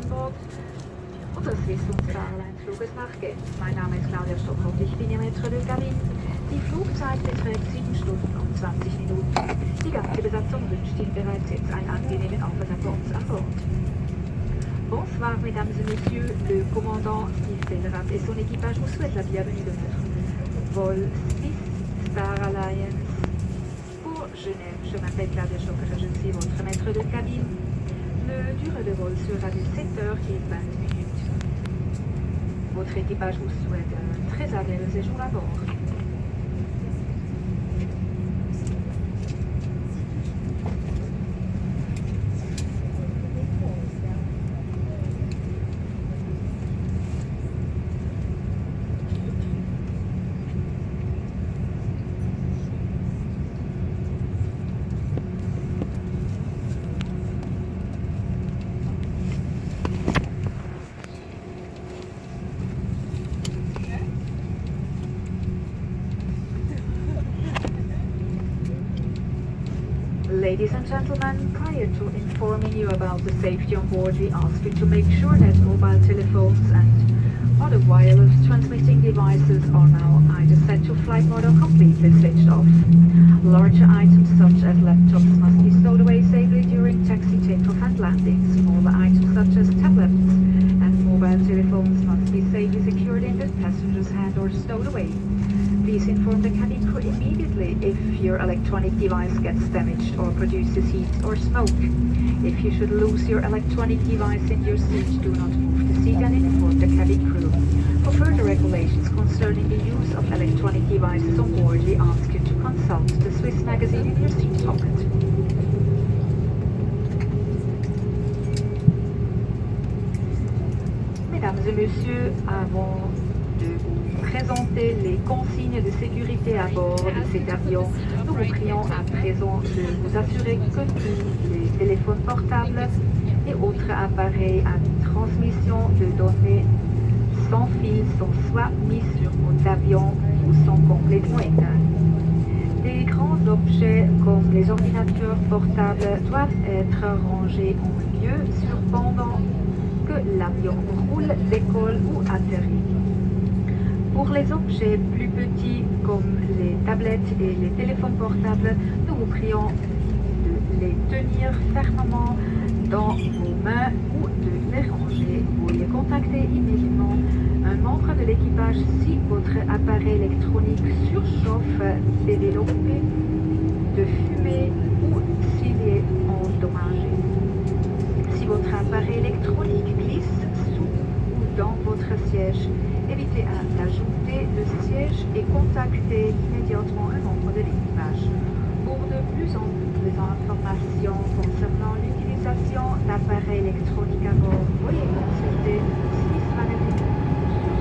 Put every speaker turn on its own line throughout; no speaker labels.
Bord unseres Swiss-Starline-Fluges nach Genf. Mein Name ist Claudia Stockhoff, ich bin Ihr Maître de Cabine. Die Flugzeit beträgt 7 Stunden und 20 Minuten. Die ganze Besatzung wünscht Ihnen bereits jetzt einen angenehmen Aufenthalt bei uns an Bord. Bonsoir, mesdames et messieurs, le commandant Steve BERAD et son équipage vous souhaitent la bienvenue de notre vol Swiss Star Alliance pour Genève. Je m'appelle Claudia Stockhoff, je suis votre maître de cabine. Le durée de vol sera de 7h20. Votre équipage vous souhaite un très agréable séjour à bord. Ladies and gentlemen, prior to informing you about the safety on board, we ask you to make sure that mobile telephones and other wireless transmitting devices are now either set to flight mode or completely switched off. Larger items such as laptops must be stowed away safely during taxi, takeoff and landing. Smaller items such as tablets and mobile telephones must be safely secured in the passenger's hand or stowed away. Please inform the cabin crew immediately if your electronic device gets damaged or produces heat or smoke. If you should lose your electronic device in your seat, do not move the seat and inform the cabin crew. For further regulations concerning the use of electronic devices on board, we ask you to consult the Swiss magazine in your seat pocket. Mesdames et messieurs, avant de vous présenter les consignes de sécurité à bord de cet avion, nous vous prions à présent de vous assurer que tous les téléphones portables et autres appareils à transmission de données sans fil sont soit mis sur mode avion ou sont complètement éteints. Des grands objets comme les ordinateurs portables doivent être rangés en lieu sûr pendant que l'avion roule, décolle ou atterrit. Pour les objets plus petits comme les tablettes et les téléphones portables, nous vous prions de les tenir fermement dans vos mains ou de les ranger. Veuillez contacter immédiatement un membre de l'équipage si votre appareil électronique surchauffe, s'est développé de fumée ou s'il est endommagé. Si votre appareil électronique glisse sous ou dans votre siège, évitez d'ajouter le siège et contactez immédiatement un membre de l'équipage. Pour de plus en plus d'informations concernant l'utilisation d'appareils électroniques à bord, veuillez consulter le Swiss magazine sur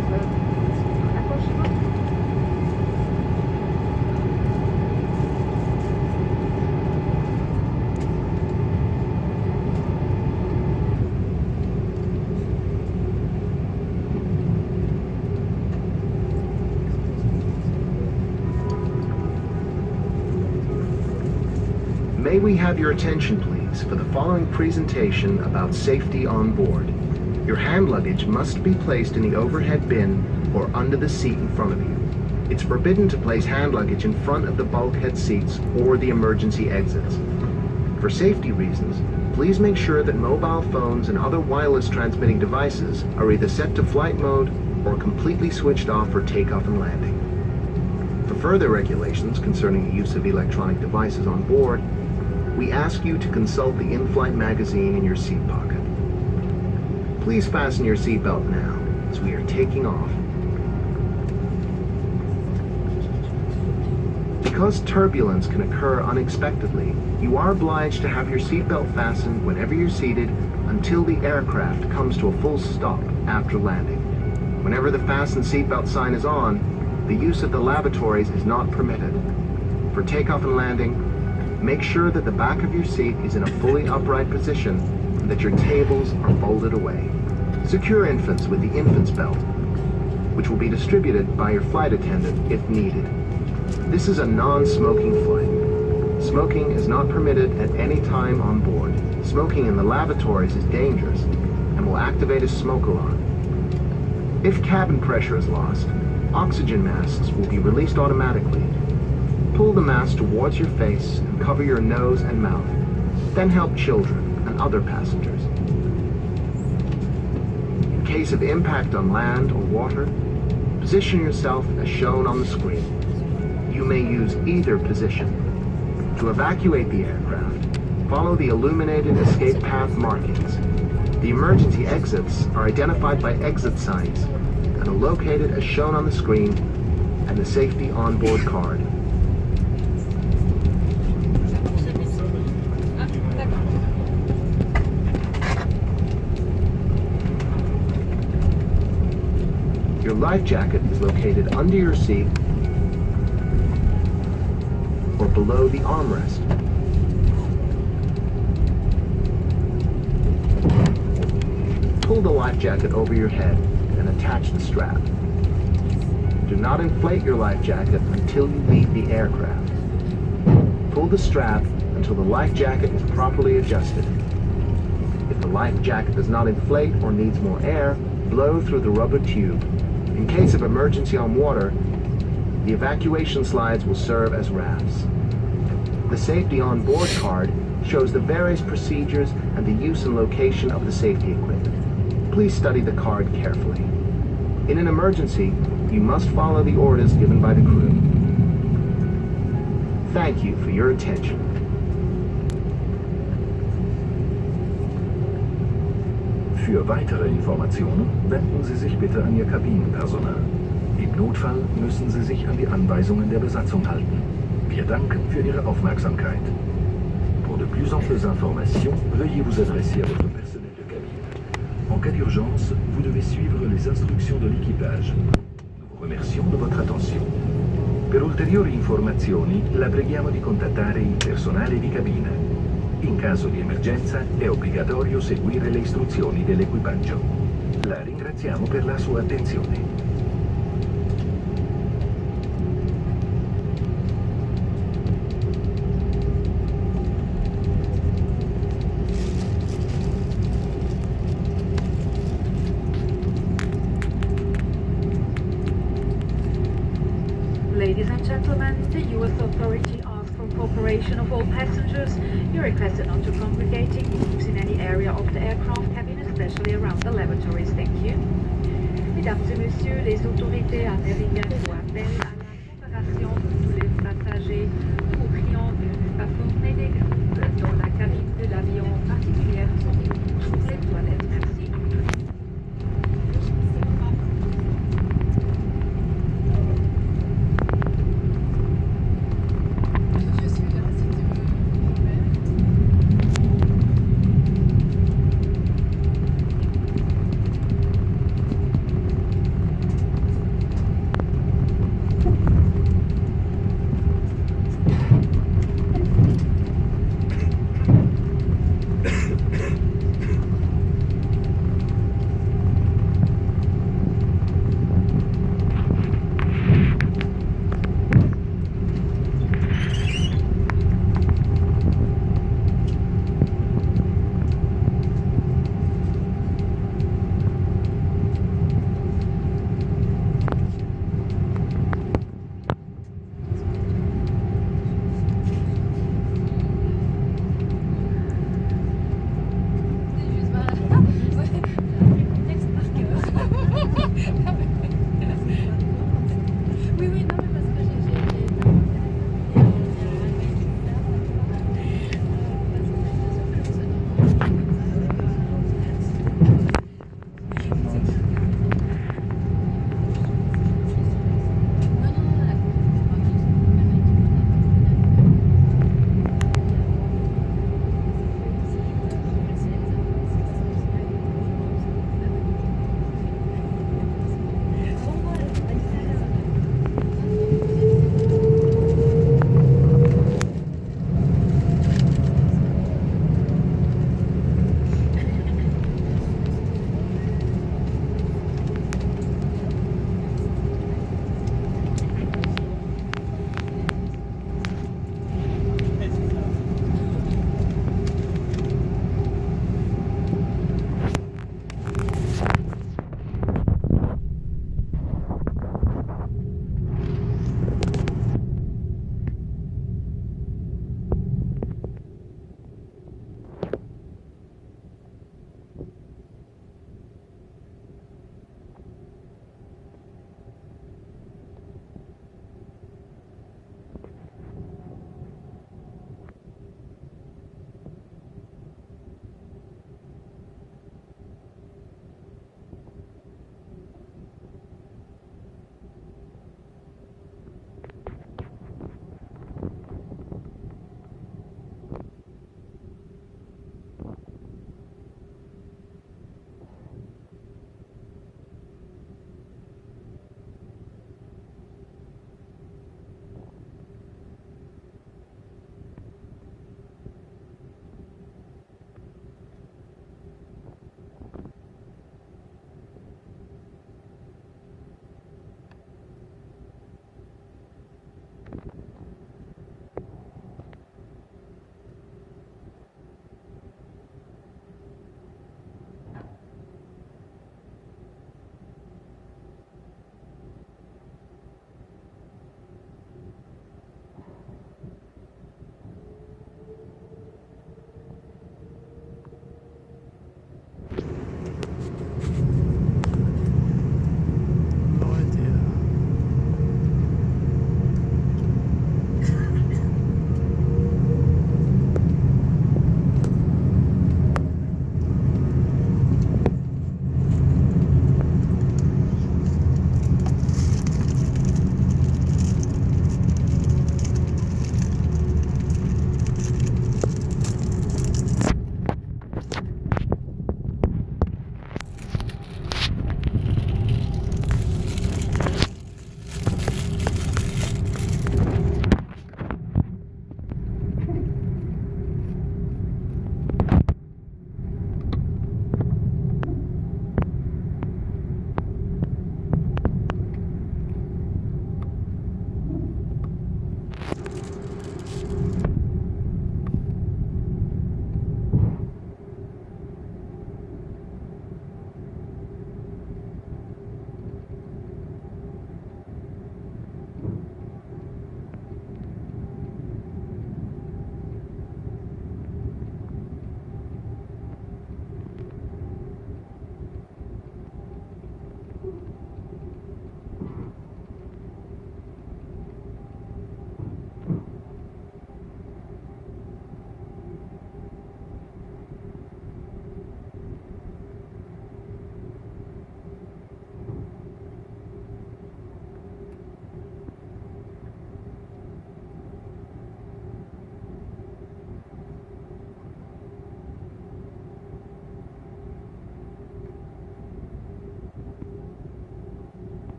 ce à gauche de votre.
May we have your attention, please, for the following presentation about safety on board. Your hand luggage must be placed in the overhead bin or under the seat in front of you. It's forbidden to place hand luggage in front of the bulkhead seats or the emergency exits. For safety reasons, please make sure that mobile phones and other wireless transmitting devices are either set to flight mode or completely switched off for takeoff and landing. For further regulations concerning the use of electronic devices on board, we ask you to consult the in-flight magazine in your seat pocket. Please fasten your seatbelt now, as we are taking off. Because turbulence can occur unexpectedly, you are obliged to have your seatbelt fastened whenever you're seated until the aircraft comes to a full stop after landing. Whenever the fasten seatbelt sign is on, the use of the lavatories is not permitted. For takeoff and landing, make sure that the back of your seat is in a fully upright position and that your tables are folded away. Secure infants with the infant's belt, which will be distributed by your flight attendant if needed. This is a non-smoking flight. Smoking is not permitted at any time on board. Smoking in the lavatories is dangerous and will activate a smoke alarm. If cabin pressure is lost, oxygen masks will be released automatically. Pull the mask towards your face and cover your nose and mouth. Then help children and other passengers. In case of impact on land or water, position yourself as shown on the screen. You may use either position. To evacuate the aircraft, follow the illuminated escape path markings. The emergency exits are identified by exit signs and are located as shown on the screen and the safety onboard card. Your life jacket is located under your seat or below the armrest. Pull the life jacket over your head and attach the strap. Do not inflate your life jacket until you leave the aircraft. Pull the strap until the life jacket is properly adjusted. If the life jacket does not inflate or needs more air, blow through the rubber tube. In case of emergency on water, the evacuation slides will serve as rafts. The safety on board card shows the various procedures and the use and location of the safety equipment. Please study the card carefully. In an emergency, you must follow the orders given by the crew. Thank you for your attention.
Für weitere Informationen wenden Sie sich bitte an Ihr Kabinenpersonal. Im Notfall müssen Sie sich an die Anweisungen der Besatzung halten. Wir danken für Ihre Aufmerksamkeit. Pour de plus amples informations, veuillez vous adresser à votre personnel de cabine. En cas d'urgence, vous devez suivre les instructions de l'équipage. Nous vous remercions de votre attention. Per ulteriori informazioni, la preghiamo di contattare il personale di cabina. In caso di emergenza è obbligatorio seguire le istruzioni dell'equipaggio. La ringraziamo per la sua attenzione.
Ladies and gentlemen, the U.S. authority asks for cooperation of all passengers. You're requested not to congregate in groups in any area of the aircraft cabin, especially around the lavatories. Thank you. Mesdames et messieurs, les autorités américaines font appel à la coopération de tous les passagers. Nous vous prions de ne pas former des groupes dans la cabine de l'avion, en particulier pour les toilettes. Merci.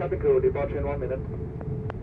Traffic crew, departure in 1 minute.